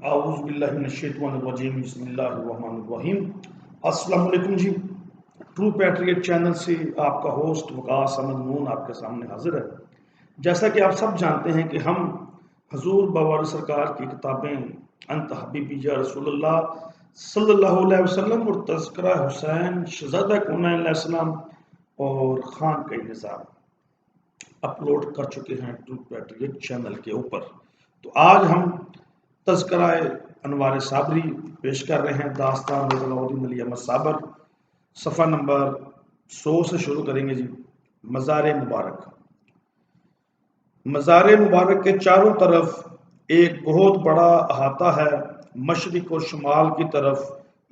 اعوذ باللہ من الشیطان الرجیم بسم اللہ الرحمن الرحیم۔ السلام علیکم جی، ٹرو پیٹریٹ چینل سے آپ کا ہوسٹ وقاص احمد نون آپ کے سامنے حاضر ہے۔ جیسا کہ آپ سب جانتے ہیں کہ ہم حضور بابا سرکار کی کتابیں انت حبیبی یا رسول اللہ صلی اللہ علیہ وسلم اور تذکرہ حسین شہزادہ کونین علیہ السلام اور خان کا نظام اپلوڈ کر چکے ہیں ٹرو پیٹریٹ چینل کے اوپر۔ تو آج ہم تذکرہ انوار صابری پیش کر رہے ہیں، داستان علاؤدین علی احمد صابر، صفحہ نمبر 100 سے شروع کریں گے جی۔ مزار مبارک۔ مزار مبارک کے چاروں طرف ایک بہت بڑا احاطہ ہے، مشرق اور شمال کی طرف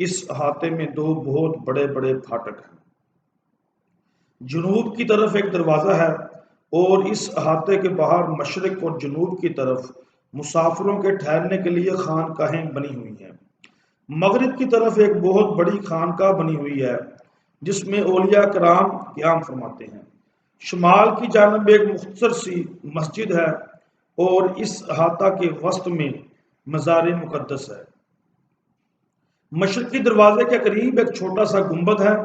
اس احاطے میں دو بہت بڑے بڑے پھاٹک ہیں۔ جنوب کی طرف ایک دروازہ ہے اور اس احاطے کے باہر مشرق اور جنوب کی طرف مسافروں کے ٹھہرنے کے لیے خانقاہیں بنی ہوئی ہیں۔ مغرب کی طرف ایک بہت بڑی خانقاہ بنی ہوئی ہے جس میں اولیاء کرام قیام فرماتے ہیں۔ شمال کی جانب ایک مختصر سی مسجد ہے اور اس احاطہ کے وسط میں مزار مقدس ہے۔ مشرقی دروازے کے قریب ایک چھوٹا سا گنبد ہے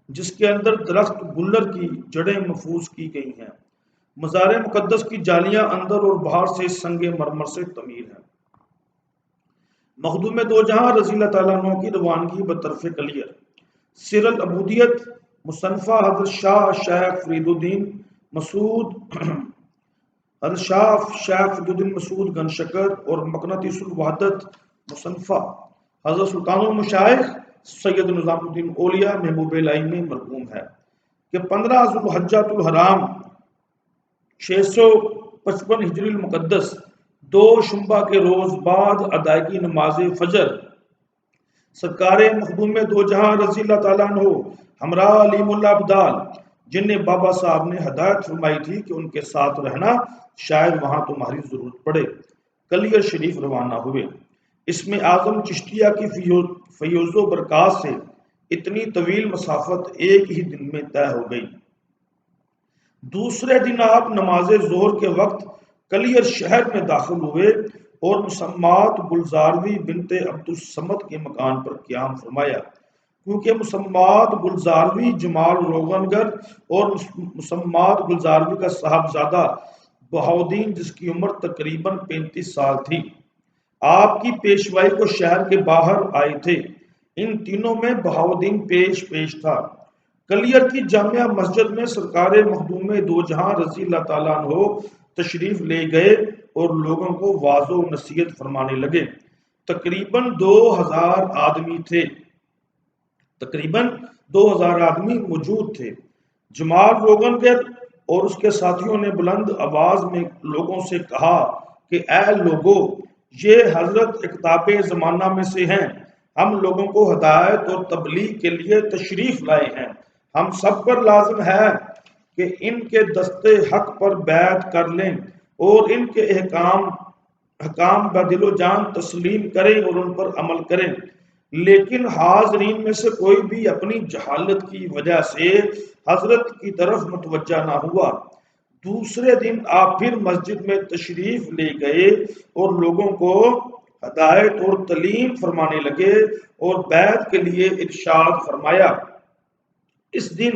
جس کے اندر درخت گلر کی جڑیں محفوظ کی گئی ہیں۔ مزار مقدس کی جالیاں اندر اور باہر سے سنگ مرمر سے تعمیر ہیں۔ مخدوم دو جہاں رضی اللہ تعالیٰ عنہ کی روانگی بطرف کلیر۔ سر العبودیت مصنفہ حضرت شاہ شیخ فرید الدین مسعود گنشکر اور مقناطیس الوحدت مصنفہ حضرت سلطان المشائخ سید نظام الدین اولیاء محبوب الہی میں مرقوم ہے کہ 15 ذوالحجۃ الحرام 655 ہجری المقدس 2 شنبہ کے روز بعد ادائیگی نماز فجر سرکار مخدوم دو جہاں رضی اللہ تعالیٰ عنہ ہمراہ علیم اللہ ابدال، جنہیں بابا صاحب نے ہدایت فرمائی تھی کہ ان کے ساتھ رہنا شاید وہاں تمہاری ضرورت پڑے، کلیر شریف روانہ ہوئے۔ اس میں اعظم چشتیہ کی فیوز و برکات سے اتنی طویل مسافت ایک ہی دن میں طے ہو گئی۔ دوسرے دن آپ نماز ظہر کے وقت کلیر شہر میں داخل ہوئے اور مسمات گلزاروی بنت عبد الصمد کے مکان پر قیام فرمایا، کیونکہ مسمات گلزاروی جمال روغنگر اور مسمات گلزاروی کا صاحبزادہ بہاؤدین، جس کی عمر تقریباً 35 سال تھی، آپ کی پیشوائی کو شہر کے باہر آئے تھے۔ ان تینوں میں بہاؤدین پیش تھا۔ کلیر کی جامع مسجد میں سرکار مخدوم دو جہاں رضی اللہ تعالیٰ عنہ تشریف لے گئے اور لوگوں کو واعظ و نصیحت فرمانے لگے۔ تقریباً 2000 آدمی تھے۔ تقریباً 2000 آدمی موجود تھے۔ جمال روغنگر اور اس کے ساتھیوں نے بلند آواز میں لوگوں سے کہا کہ اے لوگو، یہ حضرت اقطاب زمانہ میں سے ہیں، ہم لوگوں کو ہدایت اور تبلیغ کے لیے تشریف لائے ہیں۔ ہم سب پر لازم ہے کہ ان کے دست حق پر بیعت کر لیں اور ان کے حکام بدل و جان تسلیم کریں اور ان پر عمل کریں، لیکن حاضرین میں سے کوئی بھی اپنی جہالت کی وجہ سے حضرت کی طرف متوجہ نہ ہوا۔ دوسرے دن آپ پھر مسجد میں تشریف لے گئے اور لوگوں کو ہدایت اور تعلیم فرمانے لگے اور بیعت کے لیے ارشاد فرمایا۔ اس دن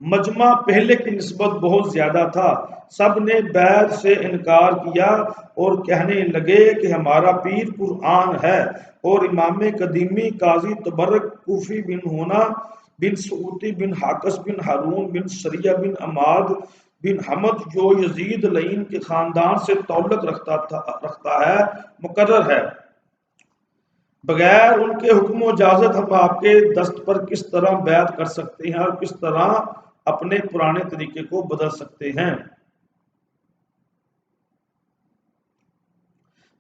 مجمع پہلے کی نسبت بہت زیادہ تھا۔ سب نے بیعت سے انکار کیا اور کہنے لگے کہ ہمارا پیر قرآن ہے، اور امام قدیمی قاضی تبرک کوفی بن ہونا بن سعودی بن حاکس بن ہارون بن سریہ بن عماد بن حمد جو یزید لعین کے خاندان سے تعلق رکھتا ہے مقرر ہے۔ بغیر ان کے حکم و اجازت ہم آپ کے دست پر کس طرح بیعت کر سکتے ہیں اور کس طرح اپنے پرانے طریقے کو بدل سکتے ہیں۔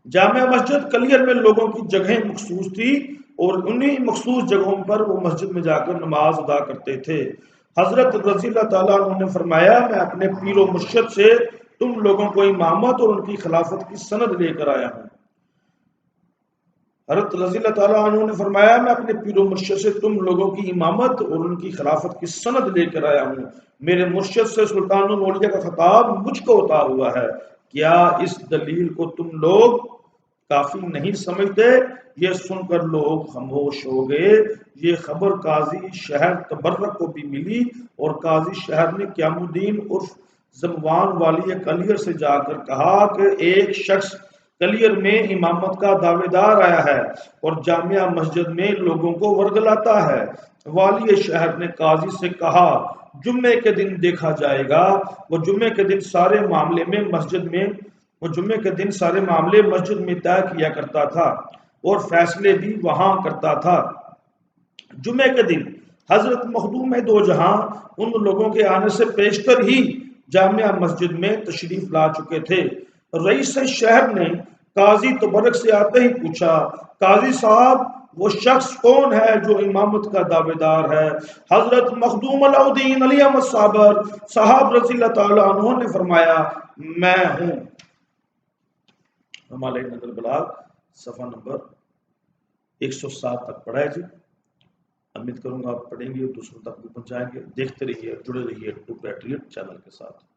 جامع مسجد کلیر میں لوگوں کی جگہیں مخصوص تھی اور انہی مخصوص جگہوں پر وہ مسجد میں جا کر نماز ادا کرتے تھے۔ حضرت رضی اللہ تعالیٰ عنہ نے فرمایا، میں اپنے پیر و مرشد سے تم لوگوں کو امامت اور ان کی خلافت کی سند لے کر آیا ہوں۔ حضرت رضی اللہ تعالیٰ عنہ نے فرمایا، میں اپنے پیر و مرشد سے تم لوگوں کی امامت اور ان کی خلافت کی سند لے کر آیا ہوں۔ میرے مرشد سے سلطان الاولیاء کا خطاب مجھ کو عطا ہوا ہے، کیا اس دلیل کو تم لوگ کافی نہیں سمجھتے؟ یہ سن کر لوگ خاموش ہو گئے۔ یہ خبر قاضی شہر تبرک کو بھی ملی اور قاضی شہر نے قیام الدین عرف زموان والی کلیر سے جا کر کہا کہ ایک شخص کلیر میں امامت کا دعوے دار آیا ہے اور جامعہ مسجد میں لوگوں کو ورگلاتا ہے۔ والی شہر نے قاضی سے کہا جمعے کے دن دیکھا جائے گا۔ وہ جمعے کے دن سارے معاملے مسجد میں طے کیا کرتا تھا اور فیصلے بھی وہاں کرتا تھا۔ جمعے کے دن حضرت مخدوم دو جہاں ان لوگوں کے آنے سے پیشتر ہی جامعہ مسجد میں تشریف لا چکے تھے۔ رئیس شہر نے قاضی تبرک سے آتے ہی پوچھا قاضی صاحب وہ شخص کون ہے جو امامت کا دعوے دار ہے؟ حضرت مخدوم الدین علی احمد صابر صاحب رضی اللہ تعالیٰ عنہ نے فرمایا میں ہوں۔ ہمارے نظر بلاغ صفحہ نمبر 107 تک پڑھا ہے جی۔ امید کروں گا آپ پڑھیں گے اور دوسروں تک بھی پہنچائیں گے۔ دیکھتے رہیے، جڑے رہیے ٹو پیٹریٹ چینل کے ساتھ۔